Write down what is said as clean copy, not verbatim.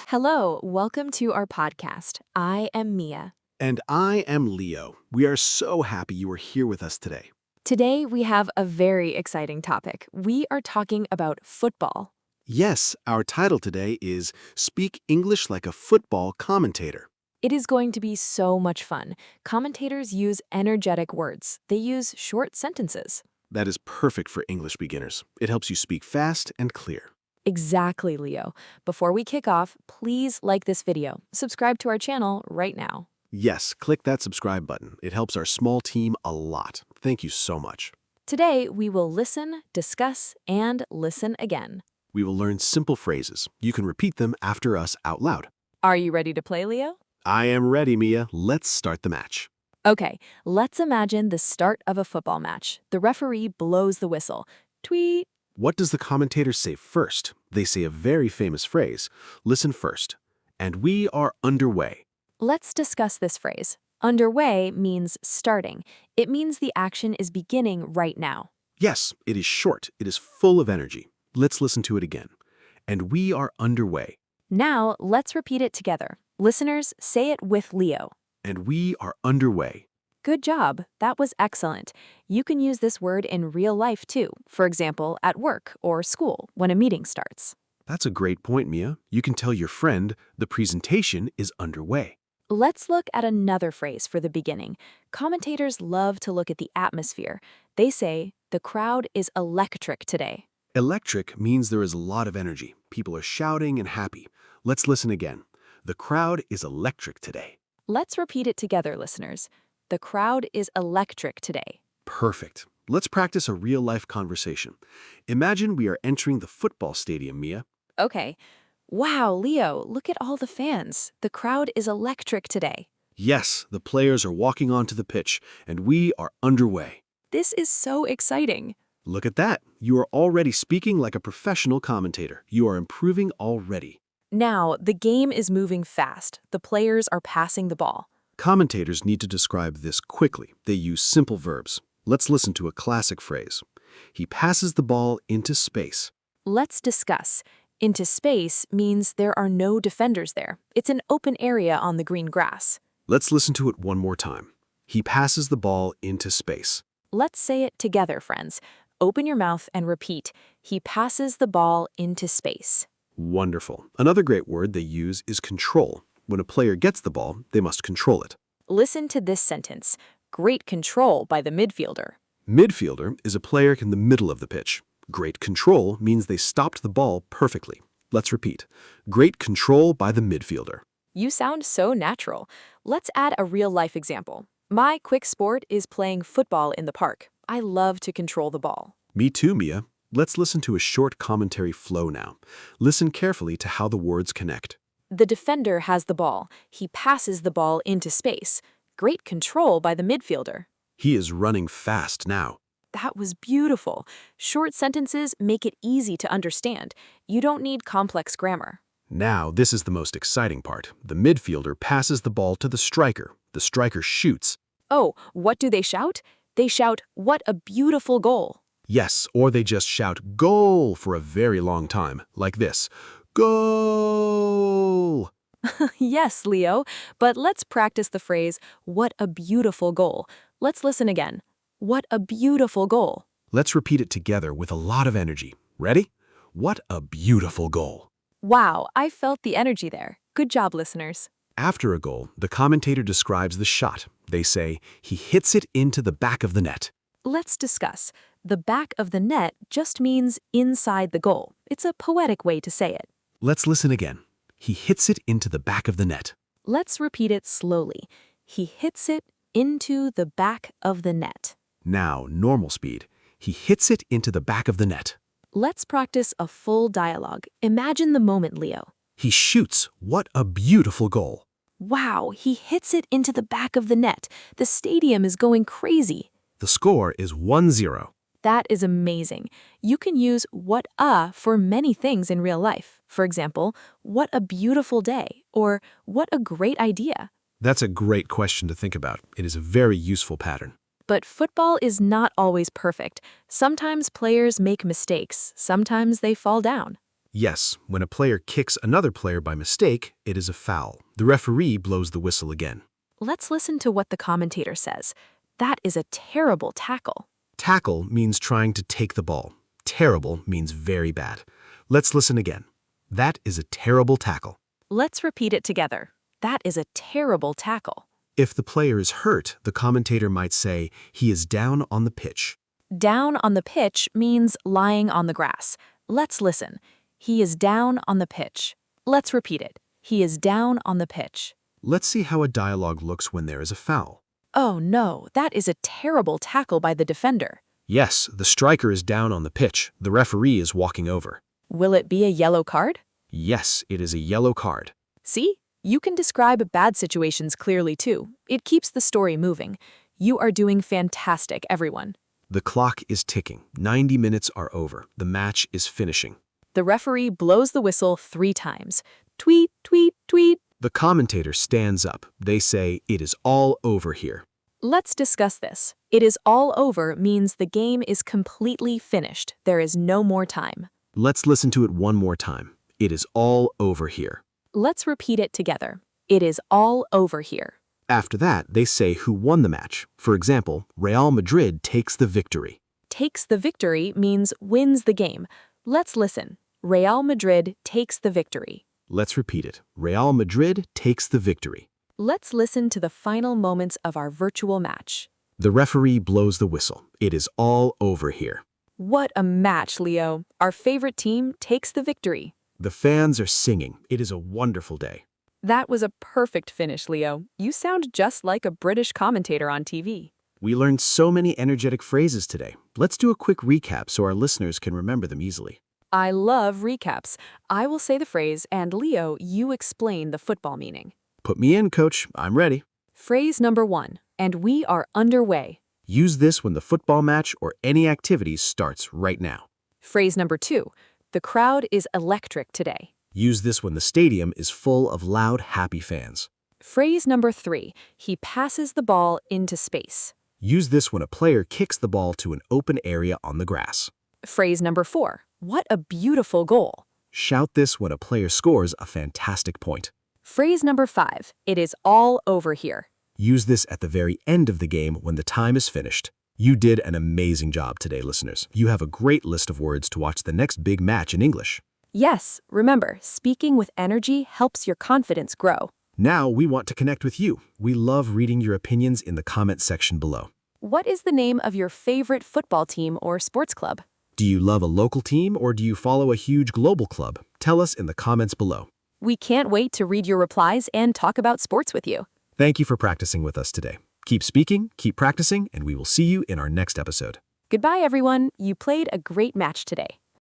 Hello, welcome to our podcast. I am Mia. And I am Leo. We are so happy you are here with us today. Today we have a very exciting topic. We are talking about football. Yes, our title today is Speak English Like a Football Commentator. It is going to be so much fun. Commentators use energetic words. They use short sentences. That is perfect for English beginners. It helps you speak fast and clear. Exactly, Leo. Before we kick off, please like this video. Subscribe to our channel right now. Yes, click that subscribe button. It helps our small team a lot. Thank you so much. Today we will listen, discuss, and listen again. We will learn simple phrases. You can repeat them after us out loud. Are you ready to play, Leo? I am ready, Mia. Let's start the match. Okay, let's imagine the start of a football match. The referee blows the whistle. Tweet. What does the commentators say first? They say a very famous phrase. Listen first. And we are underway. Let's discuss this phrase. Underway means starting. It means the action is beginning right now. Yes, it is short. It is full of energy. Let's listen to it again. And we are underway. Now, let's repeat it together. Listeners, say it with Leo. And we are underway. Good job. That was excellent. You can use this word in real life too. For example, at work or school when a meeting starts. That's a great point, Mia. You can tell your friend the presentation is underway. Let's look at another phrase for the beginning. Commentators love to look at the atmosphere. They say, the crowd is electric today. Electric means there is a lot of energy. People are shouting and happy. Let's listen again. The crowd is electric today. Let's repeat it together, listeners. The crowd is electric today. Perfect. Let's practice a real-life conversation. Imagine we are entering the football stadium, Mia. Okay. Wow, Leo, look at all the fans. The crowd is electric today. Yes, the players are walking onto the pitch, and we are underway. This is so exciting. Look at that. You are already speaking like a professional commentator. You are improving already. Now, the game is moving fast. The players are passing the ball. Commentators need to describe this quickly. They use simple verbs. Let's listen to a classic phrase. He passes the ball into space. Let's discuss. Into space means there are no defenders there. It's an open area on the green grass. Let's listen to it one more time. He passes the ball into space. Let's say it together, friends. Open your mouth and repeat. He passes the ball into space. Wonderful. Another great word they use is control. When a player gets the ball, they must control it. Listen to this sentence. Great control by the midfielder. Midfielder is a player in the middle of the pitch. Great control means they stopped the ball perfectly. Let's repeat. Great control by the midfielder. You sound so natural. Let's add a real-life example. My quick sport is playing football in the park. I love to control the ball. Me too, Mia. Let's listen to a short commentary flow now. Listen carefully to how the words connect. The defender has the ball. He passes the ball into space. Great control by the midfielder. He is running fast now. That was beautiful. Short sentences make it easy to understand. You don't need complex grammar. Now, this is the most exciting part. The midfielder passes the ball to the striker. The striker shoots. Oh, what do they shout? They shout, "What a beautiful goal." Yes, or they just shout goal for a very long time, like this. Goal! Yes, Leo, but let's practice the phrase, "What a beautiful goal." Let's listen again. What a beautiful goal. Let's repeat it together with a lot of energy. Ready? What a beautiful goal. Wow, I felt the energy there. Good job, listeners. After a goal, the commentator describes the shot. They say, he hits it into the back of the net. Let's discuss. The back of the net just means inside the goal. It's a poetic way to say it. Let's listen again. He hits it into the back of the net. Let's repeat it slowly. He hits it into the back of the net. Now, normal speed. He hits it into the back of the net. Let's practice a full dialogue. Imagine the moment, Leo. He shoots. What a beautiful goal. Wow, he hits it into the back of the net. The stadium is going crazy. The score is 1-0. That is amazing. You can use what a for many things in real life. For example, what a beautiful day, or what a great idea. That's a great question to think about. It is a very useful pattern. But football is not always perfect. Sometimes players make mistakes. Sometimes they fall down. Yes, when a player kicks another player by mistake, it is a foul. The referee blows the whistle again. Let's listen to what the commentator says. That is a terrible tackle. Tackle means trying to take the ball. Terrible means very bad. Let's listen again. That is a terrible tackle. Let's repeat it together. That is a terrible tackle. If the player is hurt, the commentator might say, he is down on the pitch. Down on the pitch means lying on the grass. Let's listen. He is down on the pitch. Let's repeat it. He is down on the pitch. Let's see how a dialogue looks when there is a foul. Oh no, that is a terrible tackle by the defender. Yes, the striker is down on the pitch. The referee is walking over. Will it be a yellow card? Yes, it is a yellow card. See? You can describe bad situations clearly too. It keeps the story moving. You are doing fantastic, everyone. The clock is ticking. 90 minutes are over. The match is finishing. The referee blows the whistle 3 times. Tweet, tweet, tweet. The commentator stands up. They say, it is all over here. Let's discuss this. It is all over means the game is completely finished. There is no more time. Let's listen to it one more time. It is all over here. Let's repeat it together. It is all over here. After that, they say who won the match. For example, Real Madrid takes the victory. Takes the victory means wins the game. Let's listen. Real Madrid takes the victory. Let's repeat it. Real Madrid takes the victory. Let's listen to the final moments of our virtual match. The referee blows the whistle. It is all over here. What a match, Leo. Our favorite team takes the victory. The fans are singing. It is a wonderful day. That was a perfect finish, Leo. You sound just like a British commentator on TV. We learned so many energetic phrases today. Let's do a quick recap so our listeners can remember them easily. I love recaps. I will say the phrase, and Leo, you explain the football meaning. Put me in, coach. I'm ready. Phrase number 1, and we are underway. Use this when the football match or any activity starts right now. Phrase number 2, the crowd is electric today. Use this when the stadium is full of loud, happy fans. Phrase number 3, he passes the ball into space. Use this when a player kicks the ball to an open area on the grass. Phrase number 4, what a beautiful goal. Shout this when a player scores a fantastic point. Phrase number 5, it is all over here. Use this at the very end of the game when the time is finished. You did an amazing job today, listeners. You have a great list of words to watch the next big match in English. Yes, remember, speaking with energy helps your confidence grow. Now we want to connect with you. We love reading your opinions in the comment section below. What is the name of your favorite football team or sports club? Do you love a local team or do you follow a huge global club? Tell us in the comments below. We can't wait to read your replies and talk about sports with you. Thank you for practicing with us today. Keep speaking, keep practicing, and we will see you in our next episode. Goodbye, everyone. You played a great match today.